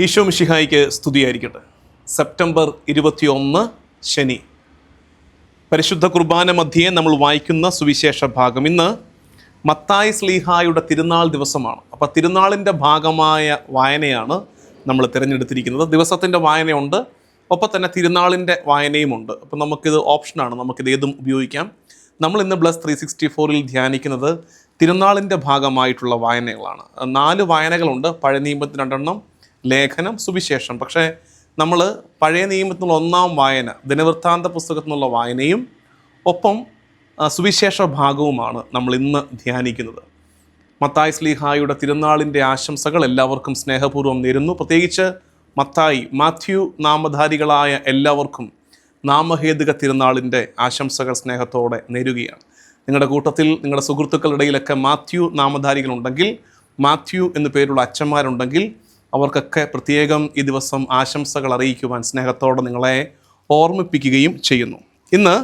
ഈശോ മിശിഹായിക്ക് സ്തുതിയായിരിക്കട്ടെ. സെപ്റ്റംബർ 21 ശനി. പരിശുദ്ധ കുർബാന മധ്യേ നമ്മൾ വായിക്കുന്ന സുവിശേഷ ഭാഗം. ഇന്ന് മത്തായി ശ്ലീഹായുടെ തിരുനാൾ ദിവസമാണ്. അപ്പോൾ തിരുനാളിൻ്റെ ഭാഗമായ വായനയാണ് നമ്മൾ തിരഞ്ഞെടുത്തിരിക്കുന്നത്. ദിവസത്തിൻ്റെ വായനയുണ്ട്, ഒപ്പം തന്നെ തിരുനാളിൻ്റെ വായനയുമുണ്ട്. അപ്പം നമുക്കിത് ഓപ്ഷനാണ്, നമുക്കിത് ഏതും ഉപയോഗിക്കാം. നമ്മൾ ഇന്ന് ബ്ലസ് 364 ധ്യാനിക്കുന്നത് തിരുനാളിൻ്റെ ഭാഗമായിട്ടുള്ള വായനകളാണ്. 4 വായനകളുണ്ട്. പഴയ നിയമത്തിന് 2 ലേഖനം, സുവിശേഷം. പക്ഷേ നമ്മൾ പഴയ നിയമത്തിനുള്ള 1-ാം വായന, ദിനവൃത്താന്ത പുസ്തകത്തിനുള്ള വായനയും ഒപ്പം സുവിശേഷ ഭാഗവുമാണ് നമ്മൾ ഇന്ന് ധ്യാനിക്കുന്നത്. മത്തായി ശ്ലീഹായുടെ തിരുനാളിൻ്റെ ആശംസകൾ എല്ലാവർക്കും സ്നേഹപൂർവ്വം നേരുന്നു. പ്രത്യേകിച്ച് മാത്യു നാമധാരികളായ എല്ലാവർക്കും നാമഹേതുക തിരുനാളിൻ്റെ ആശംസകൾ സ്നേഹത്തോടെ നേരുകയാണ്. നിങ്ങളുടെ കൂട്ടത്തിൽ, നിങ്ങളുടെ സുഹൃത്തുക്കളുടെ ഇടയിലൊക്കെ മാത്യു നാമധാരികളുണ്ടെങ്കിൽ, മാത്യു എന്നു പേരുള്ള അച്ഛന്മാരുണ്ടെങ്കിൽ അവർക്കൊക്കെ പ്രത്യേകം ഈ ദിവസം ആശംസകൾ അറിയിക്കുവാൻ സ്നേഹത്തോടെ നിങ്ങളെ ഓർമ്മിപ്പിക്കുകയും ചെയ്യുന്നു. ഇന്ന്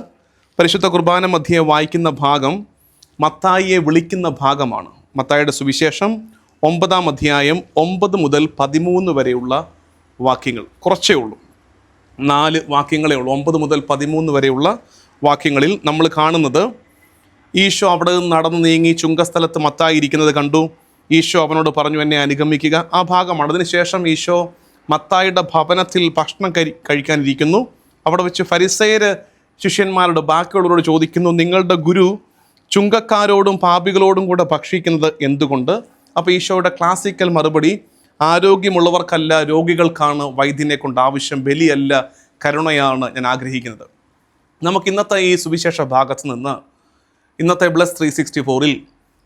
പരിശുദ്ധ കുർബാന മധ്യേ വായിക്കുന്ന ഭാഗം മത്തായിയെ വിളിക്കുന്ന ഭാഗമാണ്. മത്തായിയുടെ സുവിശേഷം 9-ാം അധ്യായം 9 മുതൽ 13 വരെയുള്ള വാക്യങ്ങൾ. കുറച്ചേ ഉള്ളൂ, 4 വാക്യങ്ങളേ ഉള്ളൂ. 9 മുതൽ 13 വരെയുള്ള വാക്യങ്ങളിൽ നമ്മൾ കാണുന്നത്, ഈശോ അവിടെ നിന്ന് നടന്നു നീങ്ങി ചുങ്കസ്ഥലത്ത് മത്തായി ഇരിക്കുന്നത് കണ്ടു. ഈശോ അവനോട് പറഞ്ഞു, എന്നെ അനുഗമിക്കുക. ആ ഭാഗമാണ്. അതിനുശേഷം ഈശോ മത്തായിയുടെ ഭവനത്തിൽ ഭക്ഷണം കഴിക്കാനിരിക്കുന്നു. അവിടെ വെച്ച് ഫരിസേയർ ശിഷ്യന്മാരോട്, ബാക്കിയുള്ളവരോട് ചോദിക്കുന്നു, നിങ്ങളുടെ ഗുരു ചുങ്കക്കാരോടും പാപികളോടും കൂടെ ഭക്ഷിക്കുന്നത് എന്തുകൊണ്ട്? അപ്പോൾ ഈശോയുടെ ക്ലാസിക്കൽ മറുപടി, ആരോഗ്യമുള്ളവർക്കല്ല രോഗികൾക്കാണ് വൈദ്യനെ കൊണ്ട് ആവശ്യം, ബലിയല്ല കരുണയാണ് ഞാൻ ആഗ്രഹിക്കുന്നത്. നമുക്ക് ഇന്നത്തെ ഈ സുവിശേഷ ഭാഗത്ത് നിന്ന് ഇന്നത്തെ ബ്ലസ് 364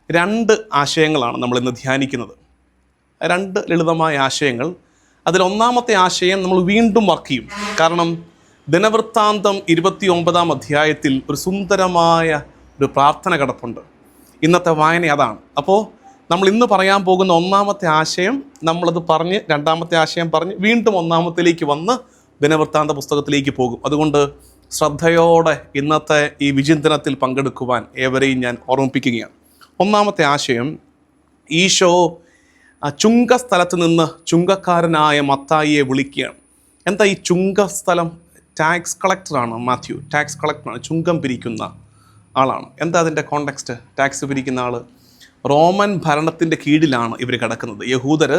2 ആശയങ്ങളാണ് നമ്മൾ ഇന്ന് ധ്യാനിക്കുന്നത്. 2 ലളിതമായ ആശയങ്ങൾ. അതിൽ 1-ാമത്തെ ആശയം നമ്മൾ വീണ്ടും വർക്ക് ചെയ്യും. കാരണം ദിനവൃത്താന്തം 29-ാം അധ്യായത്തിൽ ഒരു സുന്ദരമായ ഒരു പ്രാർത്ഥന കിടപ്പുണ്ട്. ഇന്നത്തെ വായന അതാണ്. അപ്പോൾ നമ്മൾ ഇന്ന് പറയാൻ പോകുന്ന 1-ാമത്തെ ആശയം നമ്മളത് പറഞ്ഞ്, 2-ാമത്തെ ആശയം പറഞ്ഞ് വീണ്ടും 1-ാമത്തിലേക്ക് വന്ന് ദിനവൃത്താന്ത പുസ്തകത്തിലേക്ക് പോകും. അതുകൊണ്ട് ശ്രദ്ധയോടെ ഇന്നത്തെ ഈ വിചിന്തനത്തിൽ പങ്കെടുക്കുവാൻ ഏവരെയും ഞാൻ ഓർമ്മിപ്പിക്കുകയാണ്. 1-ാമത്തെ ആശയം, ഈശോ ചുങ്കസ്ഥലത്ത് നിന്ന് ചുങ്കക്കാരനായ മത്തായിയെ വിളിക്കുകയാണ്. എന്താ ഈ ചുങ്കസ്ഥലം? ടാക്സ് കളക്ടറാണ് മാത്യു, ടാക്സ് കളക്ടറാണ്, ചുങ്കം പിരിക്കുന്ന ആളാണ്. എന്താ അതിൻ്റെ കോണ്ടെക്സ്റ്റ്? ടാക്സ് പിരിക്കുന്ന ആൾ. റോമൻ ഭരണത്തിൻ്റെ കീഴിലാണ് ഇവർ കിടക്കുന്നത്. യഹൂദർ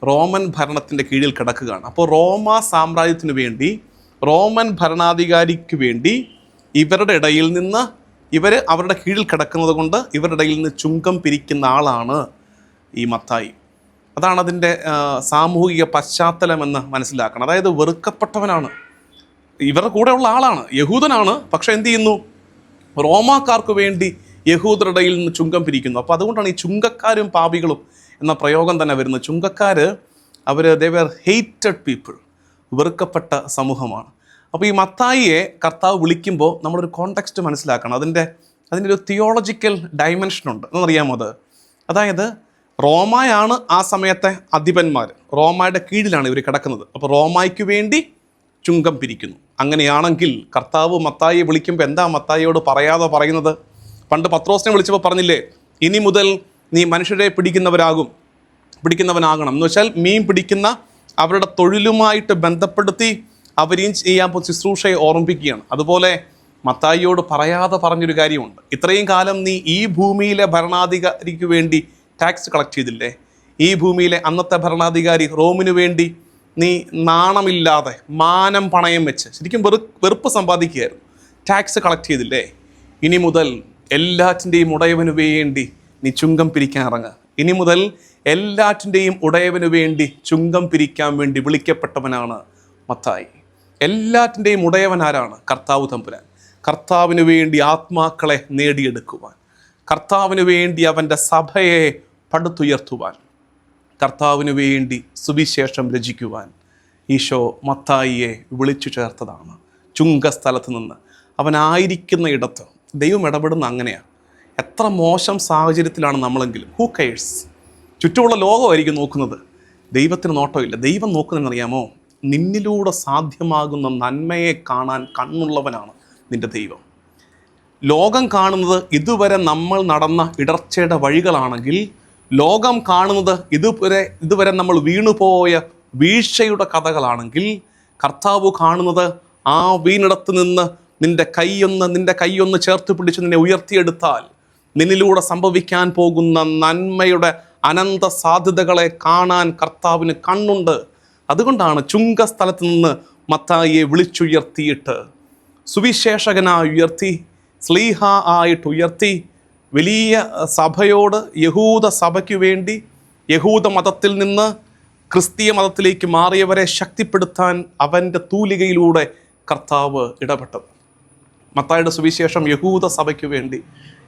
റോമൻ ഭരണത്തിൻ്റെ കീഴിൽ കിടക്കുകയാണ്. അപ്പോൾ റോമ സാമ്രാജ്യത്തിന് വേണ്ടി, റോമൻ ഭരണാധികാരിക്ക് വേണ്ടി ഇവരുടെ ഇടയിൽ നിന്ന്, ഇവർ അവരുടെ കീഴിൽ കിടക്കുന്നത് കൊണ്ട് ഇവരുടെ ഇടയിൽ നിന്ന് ചുങ്കം പിരിക്കുന്ന ആളാണ് ഈ മത്തായി. അതാണ് അതിൻ്റെ സാമൂഹിക പശ്ചാത്തലമെന്ന് മനസ്സിലാക്കണം. അതായത് വെറുക്കപ്പെട്ടവനാണ്, ഇവരുടെ കൂടെയുള്ള ആളാണ്, യഹൂദനാണ്. പക്ഷെ എന്ത് ചെയ്യുന്നു? റോമാക്കാർക്ക് വേണ്ടി യഹൂദരുടെ ഇടയിൽ നിന്ന് ചുങ്കം പിരിക്കുന്നു. അപ്പോൾ അതുകൊണ്ടാണ് ഈ ചുങ്കക്കാരും പാപികളും എന്ന പ്രയോഗം തന്നെ വരുന്നത്. ചുങ്കക്കാർ ദേ വെർ ഹേറ്റഡ് പീപ്പിൾ, വെറുക്കപ്പെട്ട സമൂഹമാണ്. അപ്പോൾ ഈ മത്തായിയെ കർത്താവ് വിളിക്കുമ്പോൾ നമ്മളൊരു കോണ്ടെക്സ്റ്റ് മനസ്സിലാക്കണം. അതിൻ്റെ ഒരു തിയോളജിക്കൽ ഡയമെൻഷനുണ്ട്. എന്നറിയാമോ അത്? അതായത് റോമയാണ് ആ സമയത്തെ അധിപന്മാർ, റോമയുടെ കീഴിലാണ് ഇവർ കിടക്കുന്നത്. അപ്പോൾ റോമായ്ക്ക് വേണ്ടി ചുങ്കം പിരിക്കുന്നു. അങ്ങനെയാണെങ്കിൽ കർത്താവ് മത്തായിയെ വിളിക്കുമ്പോൾ എന്താ മത്തായിയോട് പറയാതെ പറയുന്നത്? പണ്ട് പത്രോസിനെ വിളിച്ചപ്പോൾ പറഞ്ഞില്ലേ, ഇനി മുതൽ നീ മനുഷ്യരെ പിടിക്കുന്നവനാകണം. എന്ന് വെച്ചാൽ മീൻ പിടിക്കുന്ന അവരുടെ തൊഴിലുമായിട്ട് ബന്ധപ്പെടുത്തി അവരെയും ചെയ്യാൻ ശുശ്രൂഷയെ ഓർമ്മിപ്പിക്കുകയാണ്. അതുപോലെ മത്തായിയോട് പറയാതെ പറഞ്ഞൊരു കാര്യമുണ്ട്. ഇത്രയും കാലം നീ ഈ ഭൂമിയിലെ ഭരണാധികാരിക്ക് വേണ്ടി ടാക്സ് കളക്ട് ചെയ്തില്ലേ? ഈ ഭൂമിയിലെ അന്നത്തെ ഭരണാധികാരി റോമിന് വേണ്ടി നീ നാണമില്ലാതെ മാനം പണയം വെച്ച് ശരിക്കും വെറുപ്പ് സമ്പാദിക്കുകയായിരുന്നു. ടാക്സ് കളക്ട് ചെയ്തില്ലേ? ഇനി മുതൽ എല്ലാറ്റിൻ്റെയും ഉടയവന് വേണ്ടി നീ ചുങ്കം പിരിക്കാൻ ഇറങ്ങുക. ഇനി മുതൽ എല്ലാറ്റിൻ്റെയും ഉടയവന് വേണ്ടി ചുങ്കം പിരിക്കാൻ വേണ്ടി വിളിക്കപ്പെട്ടവനാണ് മത്തായി. എല്ലാറ്റിൻ്റെയും ഉടയവൻ ആരാണ്? കർത്താവ് തമ്പുരാൻ. കർത്താവിന് വേണ്ടി ആത്മാക്കളെ നേടിയെടുക്കുവാൻ, കർത്താവിന് വേണ്ടി അവൻ്റെ സഭയെ പടുത്തുയർത്തുവാൻ, കർത്താവിന് വേണ്ടി സുവിശേഷം രചിക്കുവാൻ ഈശോ മത്തായിയെ വിളിച്ചു ചേർത്തതാണ്. ചുങ്കസ്ഥലത്ത് നിന്ന് അവനായിരിക്കുന്ന ഇടത്ത് ദൈവം ഇടപെടുന്ന അങ്ങനെയാണ്. എത്ര മോശം സാഹചര്യത്തിലാണ് നമ്മളെങ്കിലും, ഹൂ കെയേഴ്സ്? ചുറ്റുമുള്ള ലോകമായിരിക്കും നോക്കുന്നത്, ദൈവത്തിന് നോട്ടമില്ല. ദൈവം നോക്കുന്നതെന്നറിയാമോ? നിന്നിലൂടെ സാധ്യമാകുന്ന നന്മയെ കാണാൻ കണ്ണുള്ളവനാണ് നിൻ്റെ ദൈവം. ലോകം കാണുന്നത് ഇതുവരെ നമ്മൾ നടന്ന ഇടർച്ചയുടെ വഴികളാണെങ്കിൽ, ലോകം കാണുന്നത് ഇതുവരെ നമ്മൾ വീണുപോയ വീഴ്ചയുടെ കഥകളാണെങ്കിൽ കർത്താവ് കാണുന്നത് ആ വീണിടത്ത് നിന്ന് നിന്റെ കൈയൊന്ന് ചേർത്ത് പിടിച്ച് നിന്നെ ഉയർത്തിയെടുത്താൽ നിന്നിലൂടെ സംഭവിക്കാൻ പോകുന്ന നന്മയുടെ അനന്ത സാധ്യതകളെ കാണാൻ കർത്താവിന് കണ്ണുണ്ട്. അതുകൊണ്ടാണ് ചുങ്കസ്ഥലത്ത് നിന്ന് മത്തായിയെ വിളിച്ചുയർത്തിയിട്ട് സുവിശേഷകനായി ഉയർത്തി, സ്ലീഹ ആയിട്ട് ഉയർത്തി, വലിയ സഭയോട്, യഹൂദ സഭയ്ക്ക് വേണ്ടി യഹൂദ മതത്തിൽ നിന്ന് ക്രിസ്തീയ മതത്തിലേക്ക് മാറിയവരെ ശക്തിപ്പെടുത്താൻ അവൻ്റെ തൂലികയിലൂടെ കർത്താവ് ഇടപെട്ടത്. മത്തായിയുടെ സുവിശേഷം യഹൂദ സഭയ്ക്ക് വേണ്ടി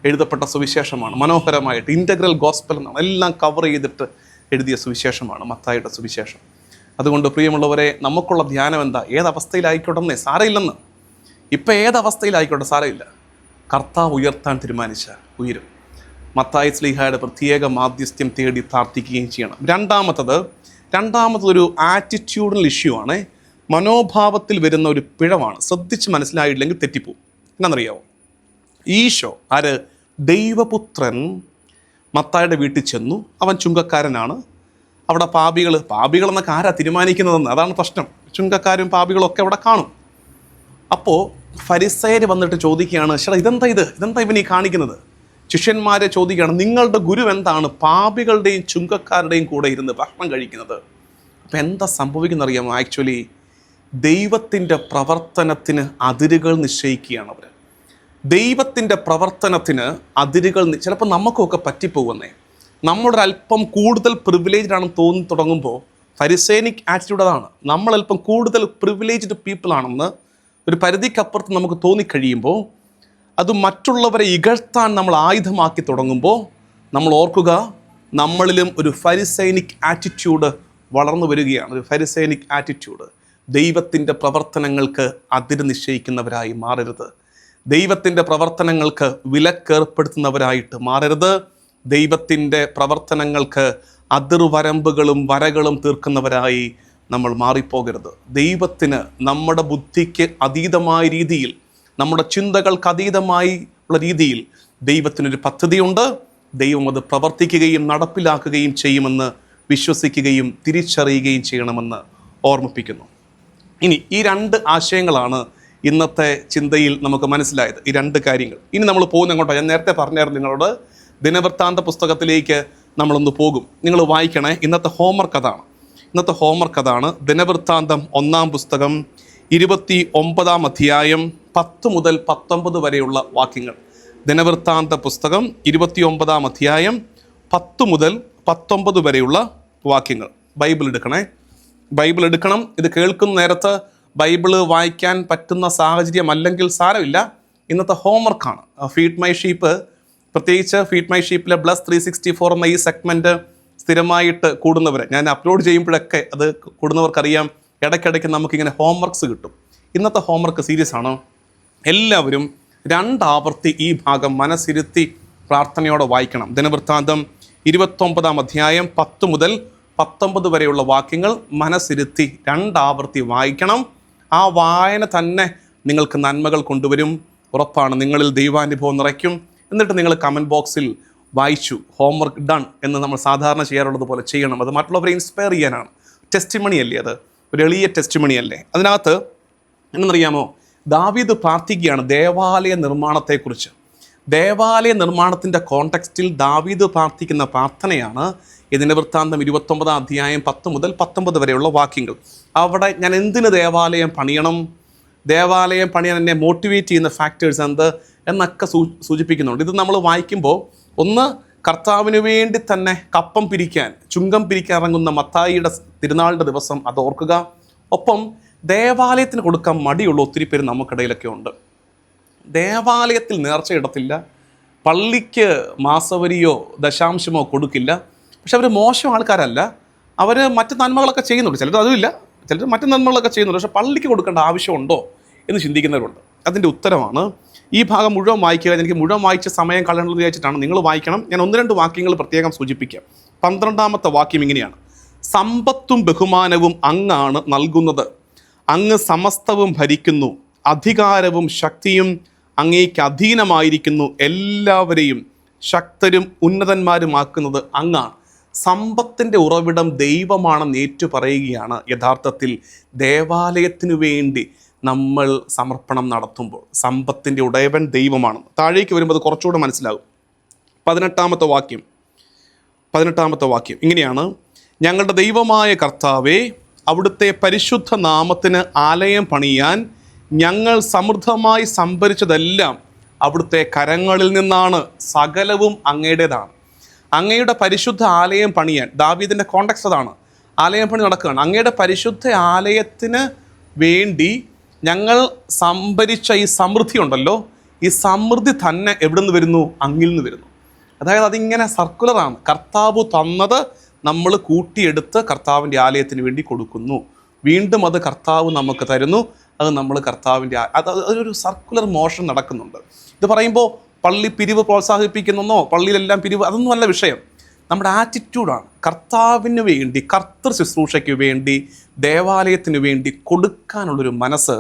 എഴുതപ്പെട്ട സുവിശേഷമാണ്. മനോഹരമായിട്ട് ഇൻ്റഗ്രൽ ഗോസ്പൽ എന്നാണ്, എല്ലാം കവർ ചെയ്തിട്ട് എഴുതിയ സുവിശേഷമാണ് മത്തായിയുടെ സുവിശേഷം. അതുകൊണ്ട് പ്രിയമുള്ളവരെ, നമുക്കുള്ള ധ്യാനം എന്താ? ഏതവസ്ഥയിലായിക്കോട്ടെ സാരമില്ലെന്ന്. ഇപ്പം ഏതവസ്ഥയിലായിക്കോട്ടെ സാരമില്ല, കർത്താവ് ഉയർത്താൻ തീരുമാനിച്ചാൽ ഉയരും. മത്തായി സ്ലീഹായുടെ പ്രത്യേക മാധ്യസ്ഥ്യം തേടി പ്രാർത്ഥിക്കുകയും ചെയ്യണം. രണ്ടാമതൊരു ആറ്റിറ്റ്യൂഡൽ ഇഷ്യൂ ആണ്. മനോഭാവത്തിൽ വരുന്ന ഒരു പിഴവാണ്. ശ്രദ്ധിച്ച് മനസ്സിലായില്ലെങ്കിൽ തെറ്റിപ്പോവും. എന്നറിയാമോ? ഈശോ ദൈവപുത്രൻ മത്തായിയുടെ വീട്ടിൽ ചെന്നു. അവൻ ചുങ്കക്കാരനാണ്. അവിടെ പാപികളെന്നൊക്കെ ആരാ തീരുമാനിക്കുന്നതെന്ന്, അതാണ് പ്രശ്നം. ചുങ്കക്കാരും പാപികളും ഒക്കെ അവിടെ കാണും. അപ്പോൾ ഫരിസയർ വന്നിട്ട് ചോദിക്കുകയാണ്, ചേട്ടാ ഇതെന്താ ഇവൻ ഈ കാണിക്കുന്നത്? ശിഷ്യന്മാരെ ചോദിക്കുകയാണ്, നിങ്ങളുടെ ഗുരു എന്താണ് പാപികളുടെയും ചുങ്കക്കാരുടെയും കൂടെ ഇരുന്ന് ഭക്ഷണം കഴിക്കുന്നത്? അപ്പം എന്താ സംഭവിക്കുന്നറിയാമോ? ആക്ച്വലി ദൈവത്തിൻ്റെ പ്രവർത്തനത്തിന് അതിരുകൾ നിശ്ചയിക്കുകയാണ് അവർ. ദൈവത്തിൻ്റെ പ്രവർത്തനത്തിന് അതിരുകൾ ചിലപ്പോൾ നമുക്കൊക്കെ പറ്റിപ്പോകുന്നേ. നമ്മളൊരല്പം കൂടുതൽ പ്രിവിലേജ്ഡ് ആണെന്ന് തോന്നി തുടങ്ങുമ്പോൾ ഫരിസേനിക് ആറ്റിറ്റ്യൂഡ് അതാണ്. നമ്മളല്പം കൂടുതൽ പ്രിവിലേജ്ഡ് പീപ്പിൾ ആണെന്ന് ഒരു പരിധിക്കപ്പുറത്ത് നമുക്ക് തോന്നിക്കഴിയുമ്പോൾ, അത് മറ്റുള്ളവരെ ഇകഴ്ത്താൻ നമ്മൾ ആയുധമാക്കി തുടങ്ങുമ്പോൾ നമ്മൾ ഓർക്കുക, നമ്മളിലും ഒരു ഫരിസേനിക് ആറ്റിറ്റ്യൂഡ് വളർന്നു വരികയാണ്. ഒരു ഫരിസേനിക് ആറ്റിറ്റ്യൂഡ്. ദൈവത്തിൻ്റെ പ്രവർത്തനങ്ങൾക്ക് അതിര് നിശ്ചയിക്കുന്നവരായി മാറരുത്. ദൈവത്തിൻ്റെ പ്രവർത്തനങ്ങൾക്ക് വിലക്കേർപ്പെടുത്തുന്നവരായിട്ട് മാറരുത്. ദൈവത്തിൻ്റെ പ്രവർത്തനങ്ങൾക്ക് അതിർവരമ്പുകളും വരകളും തീർക്കുന്നവരായി നമ്മൾ മാറിപ്പോകരുത്. ദൈവത്തിന് നമ്മുടെ ബുദ്ധിക്ക് അതീതമായ രീതിയിൽ, നമ്മുടെ ചിന്തകൾക്ക് അതീതമായി ഉള്ള രീതിയിൽ ദൈവത്തിനൊരു പദ്ധതിയുണ്ട്. ദൈവം അത് പ്രവർത്തിക്കുകയും നടപ്പിലാക്കുകയും ചെയ്യുമെന്ന് വിശ്വസിക്കുകയും തിരിച്ചറിയുകയും ചെയ്യണമെന്ന് ഓർമ്മിപ്പിക്കുന്നു. ഇനി ഈ രണ്ട് ആശയങ്ങളാണ് ഇന്നത്തെ ചിന്തയിൽ നമുക്ക് മനസ്സിലായത്, ഈ രണ്ട് കാര്യങ്ങൾ. ഇനി നമ്മൾ പോകുന്ന എങ്ങോട്ടാണ്? ഞാൻ നേരത്തെ പറഞ്ഞായിരുന്നു നിങ്ങളോട്, ദിനവൃത്താന്ത പുസ്തകത്തിലേക്ക് നമ്മളൊന്ന് പോകും. നിങ്ങൾ വായിക്കണേ. ഇന്നത്തെ ഹോംവർക്ക് അതാണ്. ദിനവൃത്താന്തം 1-ാം പുസ്തകം 29-ാം അധ്യായം 10 മുതൽ 19 വരെയുള്ള വാക്യങ്ങൾ. ദിനവൃത്താന്ത പുസ്തകം 29-ാം അധ്യായം 10 മുതൽ 19 വരെയുള്ള വാക്യങ്ങൾ. ബൈബിൾ എടുക്കണം. ഇത് കേൾക്കുന്ന നേരത്ത് ബൈബിള് വായിക്കാൻ പറ്റുന്ന സാഹചര്യം അല്ലെങ്കിൽ സാരമില്ല, ഇന്നത്തെ ഹോംവർക്കാണ്. ഫീഡ് മൈ ഷീപ്പ്, പ്രത്യേകിച്ച് ഫീഡ് മൈ ഷീപ്പിലെ ബ്ലസ് 364 എന്ന ഈ സെഗ്മെൻറ്റ് സ്ഥിരമായിട്ട് കൂടുന്നവർ, ഞാൻ അപ്ലോഡ് ചെയ്യുമ്പോഴൊക്കെ അത് കൂടുന്നവർക്കറിയാം, ഇടയ്ക്കിടയ്ക്ക് നമുക്കിങ്ങനെ ഹോംവർക്ക്സ് കിട്ടും. ഇന്നത്തെ ഹോംവർക്ക് സീരിയസ് ആണ്. എല്ലാവരും 2 ആവർത്തി ഈ ഭാഗം മനസ്സിരുത്തി പ്രാർത്ഥനയോടെ വായിക്കണം. ദിനവൃത്താന്തം 29-ാം അധ്യായം 10 മുതൽ 19 വരെയുള്ള വാക്യങ്ങൾ മനസ്സിരുത്തി 2 ആവർത്തി വായിക്കണം. ആ വായന തന്നെ നിങ്ങൾക്ക് നന്മകൾ കൊണ്ടുവരും. ഉറപ്പാണ്. നിങ്ങളിൽ ദൈവാനുഭവം നിറയ്ക്കും. എന്നിട്ട് നിങ്ങൾ കമൻറ്റ് ബോക്സിൽ വായിച്ചു, ഹോംവർക്ക് ഡൺ എന്ന് നമ്മൾ സാധാരണ ചെയ്യാറുള്ളത് പോലെ ചെയ്യണം. അത് മറ്റുള്ളവരെ ഇൻസ്പയർ ചെയ്യാനാണ്. ടെസ്റ്റിമണി അല്ലേ അത്? ഒരു എളിയ ടെസ്റ്റിമണി അല്ലേ? അതിനകത്ത് എന്നറിയാമോ, ദാവീദ് പ്രാർത്ഥിക്കുകയാണ് ദേവാലയ നിർമ്മാണത്തെക്കുറിച്ച്. ദേവാലയ നിർമ്മാണത്തിൻ്റെ കോണ്ടെക്സ്റ്റിൽ ദാവീദ് പ്രാർത്ഥിക്കുന്ന പ്രാർത്ഥനയാണ് ഇതിൻ്റെ വൃത്താന്തം 29-ാം അധ്യായം 10 മുതൽ 19 വരെയുള്ള വാക്യങ്ങൾ. അവിടെ ഞാൻ എന്തിന് ദേവാലയം പണിയാൻ എന്നെ മോട്ടിവേറ്റ് ചെയ്യുന്ന ഫാക്ടേഴ്സ് എന്നൊക്കെ സൂചിപ്പിക്കുന്നുണ്ട്. ഇത് നമ്മൾ വായിക്കുമ്പോൾ ഒന്ന്, കർത്താവിന് വേണ്ടി തന്നെ കപ്പം പിരിക്കാൻ, ചുങ്കം പിരിക്കാൻ ഇറങ്ങുന്ന മത്തായിയുടെ തിരുനാളിൻ്റെ ദിവസം അത് ഓർക്കുക. ഒപ്പം ദേവാലയത്തിന് കൊടുക്കാൻ മടിയുള്ള ഒത്തിരി പേര് നമുക്കിടയിലൊക്കെ ഉണ്ട്. ദേവാലയത്തിൽ നേർച്ച ഇടത്തില്ല, പള്ളിക്ക് മാസവരിയോ ദശാംശമോ കൊടുക്കില്ല. പക്ഷെ അവർ മോശം ആൾക്കാരല്ല, അവർ മറ്റ് നന്മകളൊക്കെ ചെയ്യുന്നുണ്ട്. ചിലർ അതുമില്ല, ചിലർ മറ്റ് നന്മകളൊക്കെ ചെയ്യുന്നുണ്ട്. പക്ഷെ പള്ളിക്ക് കൊടുക്കേണ്ട ആവശ്യമുണ്ടോ എന്ന് ചിന്തിക്കുന്നവരുണ്ട്. അതിൻ്റെ ഉത്തരമാണ് ഈ ഭാഗം മുഴുവൻ വായിക്കുക. എനിക്ക് മുഴുവൻ വായിച്ച് സമയം കളയണമെന്ന് വിചാരിച്ചിട്ടാണ്. നിങ്ങൾ വായിക്കണം. ഞാൻ 1-2 വാക്യങ്ങൾ പ്രത്യേകം സൂചിപ്പിക്കാം. 12-ാമത്തെ വാക്യം ഇങ്ങനെയാണ്: സമ്പത്തും ബഹുമാനവും അങ്ങാണ് നൽകുന്നത്, അങ്ങ് സമസ്തവും ഭരിക്കുന്നു, അധികാരവും ശക്തിയും അങ്ങേക്ക് അധീനമായിരിക്കുന്നു, എല്ലാവരെയും ശക്തരും ഉന്നതന്മാരുമാക്കുന്നത് അങ്ങാണ്. സമ്പത്തിൻ്റെ ഉറവിടം ദൈവമാണെന്ന് ഏറ്റുപറയുകയാണ് യഥാർത്ഥത്തിൽ ദേവാലയത്തിനു വേണ്ടി നമ്മൾ സമർപ്പണം നടത്തുമ്പോൾ. സമ്പത്തിൻ്റെ ഉടയവൻ ദൈവമാണ്. താഴേക്ക് വരുമ്പോൾ അത് കുറച്ചുകൂടെ മനസ്സിലാകും. 18-ാമത്തെ വാക്യം ഇങ്ങനെയാണ്: ഞങ്ങളുടെ ദൈവമായ കർത്താവേ, അവിടുത്തെ പരിശുദ്ധ നാമത്തിന് ആലയം പണിയാൻ ഞങ്ങൾ സമൃദ്ധമായി സംഭരിച്ചതെല്ലാം അവിടുത്തെ കരങ്ങളിൽ നിന്നാണ്. സകലവും അങ്ങയുടേതാണ്. അങ്ങയുടെ പരിശുദ്ധ ആലയം പണിയാൻ, ദാവീദിൻ്റെ കോണ്ടെക്സ്റ്റ് അതാണ്. ആലയം പണി നടക്കുകയാണ്. അങ്ങയുടെ പരിശുദ്ധ ആലയത്തിന് വേണ്ടി ഞങ്ങൾ സംഭരിച്ച ഈ സമൃദ്ധി ഉണ്ടല്ലോ, ഈ സമൃദ്ധി തന്നെ എവിടെ നിന്ന് വരുന്നു? അങ്ങിൽ നിന്ന് വരുന്നു. അതായത് അതിങ്ങനെ സർക്കുലറാണ്. കർത്താവ് തന്നത് നമ്മൾ കൂട്ടിയെടുത്ത് കർത്താവിൻ്റെ ആലയത്തിന് വേണ്ടി കൊടുക്കുന്നു. വീണ്ടും അത് കർത്താവ് നമുക്ക് തരുന്നു. അത് നമ്മൾ കർത്താവിൻ്റെ അതൊരു സർക്കുലർ മോഷൻ നടക്കുന്നുണ്ട്. ഇത് പറയുമ്പോൾ പള്ളി പിരിവ് പ്രോത്സാഹിപ്പിക്കുന്നോ, പള്ളിയിലെല്ലാം പിരിവ്, അതൊന്നുമല്ല വിഷയം. നമ്മുടെ ആറ്റിറ്റ്യൂഡാണ്. കർത്താവിന് വേണ്ടി, കർത്തൃ ശുശ്രൂഷയ്ക്ക് വേണ്ടി, ദേവാലയത്തിന് വേണ്ടി കൊടുക്കാനുള്ളൊരു മനസ്സ്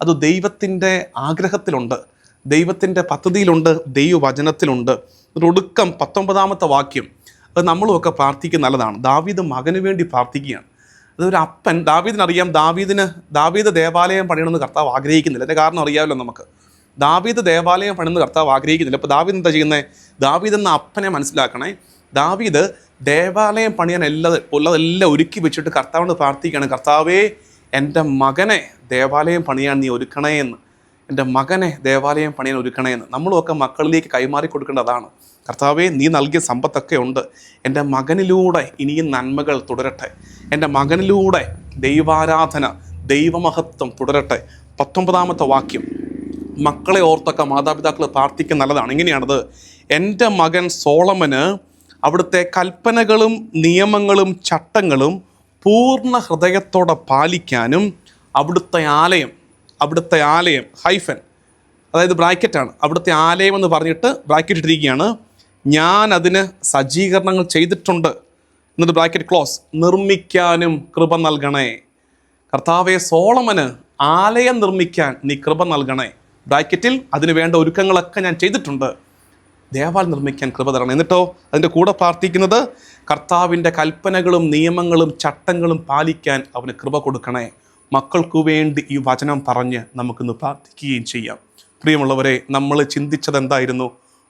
അത് ദൈവത്തിൻ്റെ ആഗ്രഹത്തിലുണ്ട്, ദൈവത്തിൻ്റെ പദ്ധതിയിലുണ്ട്, ദൈവവചനത്തിലുണ്ട്. ഒടുക്കം 19-ാമത്തെ വാക്യം അത് നമ്മളുമൊക്കെ പ്രാർത്ഥിക്കുന്ന നല്ലതാണ്. ദാവീദ് മകന് വേണ്ടി പ്രാർത്ഥിക്കുകയാണ്. അതൊരു അപ്പൻ, ദാവീദിനറിയാം ദാവീദ് ദേവാലയം പണിയണമെന്ന് കർത്താവ് ആഗ്രഹിക്കുന്നില്ല. അതിൻ്റെ കാരണം അറിയാമല്ലോ നമുക്ക്. ദാവീദ് ദേവാലയം പണിയെന്ന് കർത്താവ് ആഗ്രഹിക്കുന്നില്ല. അപ്പോൾ ദാവീദ് എന്താ ചെയ്യുന്നത്? ദാവീദ് എന്ന അപ്പനെ മനസ്സിലാക്കണേ. ദാവീദ് ദേവാലയം പണിയാൻ ഉള്ളതെല്ലാം ഒരുക്കി വെച്ചിട്ട് കർത്താവിനോട് പ്രാർത്ഥിക്കുകയാണ്: കർത്താവേ, എൻ്റെ മകനെ ദേവാലയം പണിയാൻ നീ ഒരുക്കണേ എന്ന്. എൻ്റെ മകനെ ദേവാലയം പണിയാൻ ഒരുക്കണേ എന്ന്. നമ്മളുമൊക്കെ മക്കളിലേക്ക് കൈമാറി കൊടുക്കേണ്ടതാണ്. കർത്താവേ, നീ നൽകിയ സമ്പത്തൊക്കെ ഉണ്ട്, എൻ്റെ മകനിലൂടെ ഇനിയും നന്മകൾ തുടരട്ടെ. എൻ്റെ മകനിലൂടെ ദൈവാരാധന, ദൈവമഹത്വം തുടരട്ടെ. 19-ാമത്തെ വാക്യം മക്കളെ ഓർത്തൊക്കെ മാതാപിതാക്കൾ പ്രാർത്ഥിക്കുന്ന നല്ലതാണ്. ഇങ്ങനെയാണത്: എൻ്റെ മകൻ സോളമന് അവിടുത്തെ കൽപ്പനകളും നിയമങ്ങളും ചട്ടങ്ങളും പൂർണ്ണ ഹൃദയത്തോടെ പാലിക്കാനും അവിടുത്തെ ആലയം ഹൈഫൻ, അതായത് ബ്രാക്കറ്റാണ്, അവിടുത്തെ ആലയം എന്ന് പറഞ്ഞിട്ട് ബ്രാക്കറ്റ് ഇട്ടിരിക്കുകയാണ്, ഞാൻ അതിന് സജ്ജീകരണങ്ങൾ ചെയ്തിട്ടുണ്ട്. എന്നിട്ട് ബ്രാക്കറ്റ് ക്ലോസ്, നിർമ്മിക്കാനും കൃപ നൽകണേ. കർത്താവെ, സോളമന് ആലയം നിർമ്മിക്കാൻ നീ കൃപ നൽകണേ. ബ്രാക്കറ്റിൽ അതിന് വേണ്ട ഒരുക്കങ്ങളൊക്കെ ഞാൻ ചെയ്തിട്ടുണ്ട്, ദേവാലയം നിർമ്മിക്കാൻ കൃപ തരണം. എന്നിട്ടോ അതിൻ്റെ കൂടെ പ്രാർത്ഥിക്കുന്നത്, കർത്താവിൻ്റെ കൽപ്പനകളും നിയമങ്ങളും ചട്ടങ്ങളും പാലിക്കാൻ അവന് കൃപ കൊടുക്കണേ. മക്കൾക്കു വേണ്ടി ഈ വചനം പറഞ്ഞ് നമുക്കിന്ന് പ്രാർത്ഥിക്കുകയും ചെയ്യാം. പ്രിയമുള്ളവരെ, നമ്മൾ ചിന്തിച്ചത് എന്തായിരുന്നു?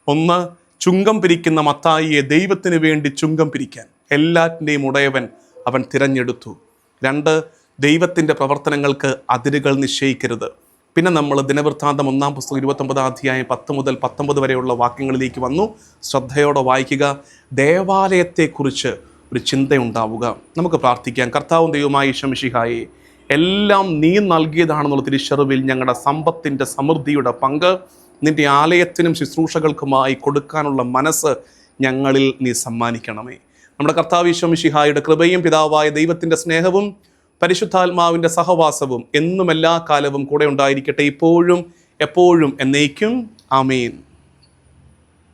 ഒന്ന്, ചുങ്കം പിരിക്കുന്ന മത്തായിയെ ദൈവത്തിന് വേണ്ടി ചുങ്കം പിരിക്കാൻ എല്ലാറ്റിൻ്റെയും ഉടയവൻ അവൻ തിരഞ്ഞെടുത്തു. 2, ദൈവത്തിൻ്റെ പ്രവർത്തനങ്ങൾക്ക് അതിരുകൾ നിശ്ചയിക്കരുത്. പിന്നെ നമ്മൾ ദിനവൃത്താന്തം 1-ാം പുസ്തകം 29-ാം അധ്യായം 10 മുതൽ 19 വരെയുള്ള വാക്യങ്ങളിലേക്ക് വന്നു. ശ്രദ്ധയോടെ വായിക്കുക. ദേവാലയത്തെക്കുറിച്ച് ഒരു ചിന്തയുണ്ടാവുക. നമുക്ക് പ്രാർത്ഥിക്കാം. കർത്താവും ദൈവമായ ഈശോ മിശിഹായേ, എല്ലാം നീ നൽകിയതാണെന്നുള്ള തിരിച്ചറിവിൽ ഞങ്ങളുടെ സമ്പത്തിൻ്റെ സമൃദ്ധിയുടെ പങ്ക് നിൻ്റെ ആലയത്തിനും ശുശ്രൂഷകൾക്കുമായി കൊടുക്കാനുള്ള മനസ്സ് ഞങ്ങളിൽ നീ സമ്മാനിക്കണമേ. നമ്മുടെ കർത്താവ് ഈശോ മിശിഹായുടെ കൃപയും പിതാവായ ദൈവത്തിൻ്റെ സ്നേഹവും പരിശുദ്ധാത്മാവിൻ്റെ സഹവാസവും എന്നും എല്ലാ കാലവും കൂടെ ഉണ്ടായിരിക്കട്ടെ, ഇപ്പോഴും എപ്പോഴും എന്നേക്കും. ആമേൻ.